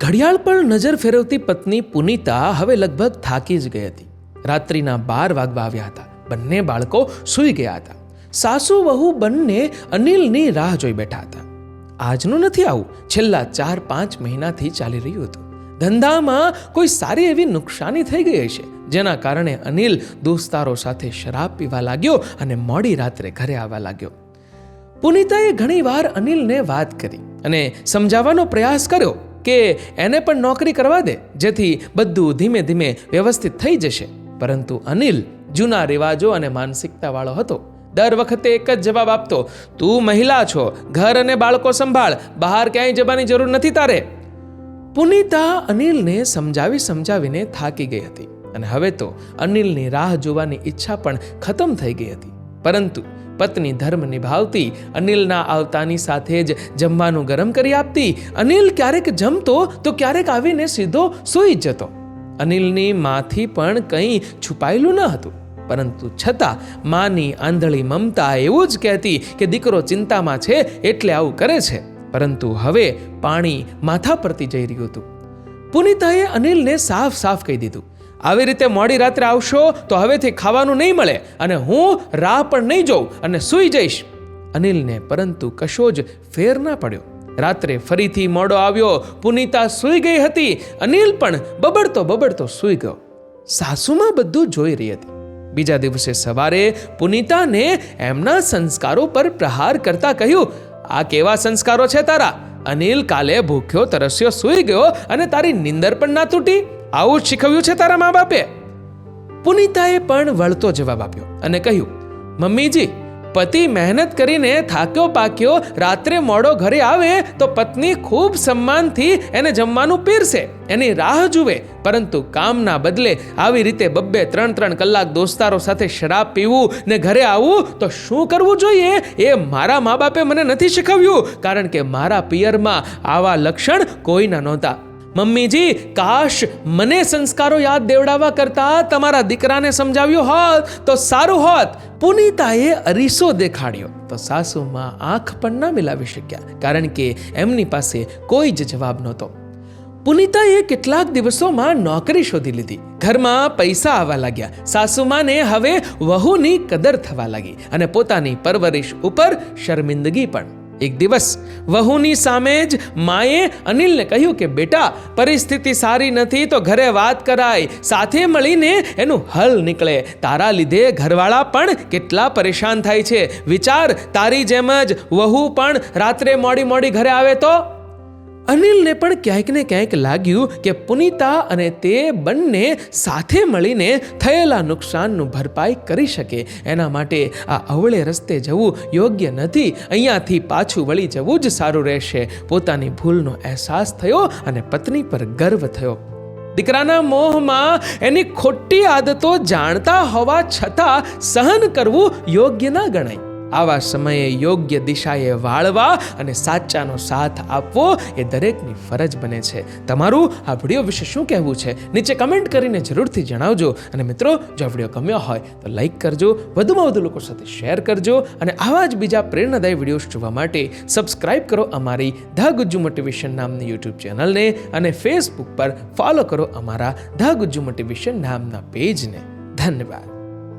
ઘડિયાળ પર નજર ફેરવતી પત્ની પુનિતા હવે લગભગ થાકી જ ગઈ હતી. રાત્રિના 12 વાગવા આવ્યા હતા. બંને બાળકો સૂઈ ગયા હતા. સાસુ વહુ બંને અનિલની રાહ જોઈ બેઠા હતા. આજનું નથી આવું, છેલ્લા 4-5 મહિનાથી ચાલી રહ્યું હતું. ધંધામાં કોઈ સારી એવી નુકસાની થઈ ગઈ હશે, જેના કારણે અનિલ દોસ્તારો સાથે શરાબ પીવા લાગ્યો અને મોડી રાત્રે ઘરે આવવા લાગ્યો. પુનિતાએ ઘણીવાર અનિલને વાત કરી અને સમજાવવાનો પ્રયાસ કર્યો કે એને પણ નોકરી કરવા દે, જેથી બધું ધીમે ધીમે વ્યવસ્થિત થઈ જશે. પરંતુ અનિલ જૂના રિવાજો અને માનસિકતાવાળો હતો. દર વખતે એક જ જવાબ આપતો, તું મહિલા છો, ઘર અને બાળકો સંભાળ, બહાર ક્યાંય જવાની જરૂર નથી તારે. પુનિતા અનિલને સમજાવીને થાકી ગઈ હતી અને હવે તો અનિલની રાહ જોવાની ઈચ્છા પણ ખતમ થઈ ગઈ હતી. પરંતુ પત્ની ધર્મ નિભાવતી, અનિલના આવતાની સાથે જ જમવાનું ગરમ કરી આપતી. અનિલ ક્યારેક જમતો તો ક્યારેક આવીને સીધો સૂઈ જતો. અનિલની માથી પણ કંઈ છુપાયેલું ન હતું, પરંતુ છતાં માની આંધળી મમતા એવું જ કહેતી કે દીકરો ચિંતામાં છે એટલે આવું કરે છે. પરંતુ હવે પાણી માથા પરથી જઈ રહ્યું હતું. પુનિતાએ અનિલને સાફ કહી દીધું, આવી રીતે મોડી રાત્રે આવશો તો હવેથી ખાવાનું નહીં મળે અને હું રાહ પણ નહીં જોઉં અને સૂઈ જઈશ. અનિલને પરંતુ કશો જ ફેર ના પડ્યો. રાત્રે ફરીથી મોડો આવ્યો. પુનિતા સૂઈ ગઈ હતી. અનિલ પણ બબડતો સૂઈ ગયો. સાસુમાં બધું જોઈ રહી હતી. બીજા દિવસે સવારે પુનિતાને એમના સંસ્કારો પર પ્રહાર કરતા કહ્યું, આ કેવા સંસ્કારો છે તારા? અનિલ કાલે ભૂખ્યો તરસ્યો સૂઈ ગયો અને તારી નીંદર પણ ના તૂટી? આવું જ શીખવ્યું છે તારા મા બાપે? પુનિતાએ પણ વળતો જવાબ આપ્યો અને કહ્યું, મમ્મીજી, પતિ મહેનત કરીને થાક્યો પાક્યો રાત્રે મોડો ઘરે આવે તો પત્ની ખૂબ સન્માનથી એને જમવાનું પીરસે, એની રાહ જુએ. પરંતુ કામના બદલે આવી રીતે 2-3 કલાક દોસ્તારો સાથે શરાબ પીવું ને ઘરે આવવું તો શું કરવું જોઈએ એ મારા મા બાપે મને નથી શીખવ્યું, કારણ કે મારા પિયરમાં આવા લક્ષણ કોઈના નહોતા. મમ્મીજી, કાશ મને સંસ્કારો યાદ દેવડાવવા કરતા તમારા દીકરાને સમજાવ્યું હોત તો સારું હોત. પુનિતાએ અરીસો દેખાડ્યો તો સાસુમાં આંખ પણ ના મિલાવી શક્યા, કારણ કે એમની પાસે કોઈ જ જવાબ નહોતો. પુનિતાએ કેટલાક દિવસોમાં નોકરી શોધી લીધી. ઘરમાં પૈસા આવવા લાગ્યા. સાસુમાને હવે વહુની કદર થવા લાગી અને પોતાની પરવરિશ ઉપર શર્મિંદગી પણ. એક દિવસ વહુની સામે જ માએ અનિલને કહ્યું કે બેટા, પરિસ્થિતિ સારી નથી તો ઘરે વાત કરાય, સાથે મળીને એનું હલ નીકળે. તારા લીધે ઘરવાળા પણ કેટલા પરેશાન થાય છે. વિચાર, તારી જેમ જ વહુ પણ રાત્રે મોડી ઘરે આવે તો? અનિલને પણ ક્યાંક ને ક્યાંક લાગ્યું કે પુનિતા અને તે બંને સાથે મળીને થયેલા નુકસાનનું ભરપાઈ કરી શકે. એના માટે આ અવળે રસ્તે જવું યોગ્ય નથી. અહીંયાથી પાછું વળી જવું જ સારું રહેશે. પોતાની ભૂલનો અહેસાસ થયો અને પત્ની પર ગર્વ થયો. દીકરાના મોહમાં એની ખોટી આદતો જાણતા હોવા છતાં સહન કરવું યોગ્ય ના ગણાય. આવા સમયે યોગ્ય દિશાએ વાળવા અને સાચાનો સાથ આપવો એ દરેકની ફરજ બને છે. તમારું આ વિડીયો વિશે શું કહેવું છે નીચે કમેન્ટ કરીને જરૂરથી જણાવજો. અને મિત્રો, જો વિડીયો ગમ્યો હોય તો લાઈક કરજો, વધુમાં વધુ લોકો સાથે શેર કરજો અને આવા જ બીજા પ્રેરણાદાયી વિડીયોઝ જોવા માટે સબસ્ક્રાઇબ કરો અમારી ધ ગુજ્જુ મોટિવેશન નામની યુટ્યુબ ચેનલને અને ફેસબુક પર ફોલો કરો અમારા ધ ગુજ્જુ મોટિવેશન નામના પેજને. ધન્યવાદ.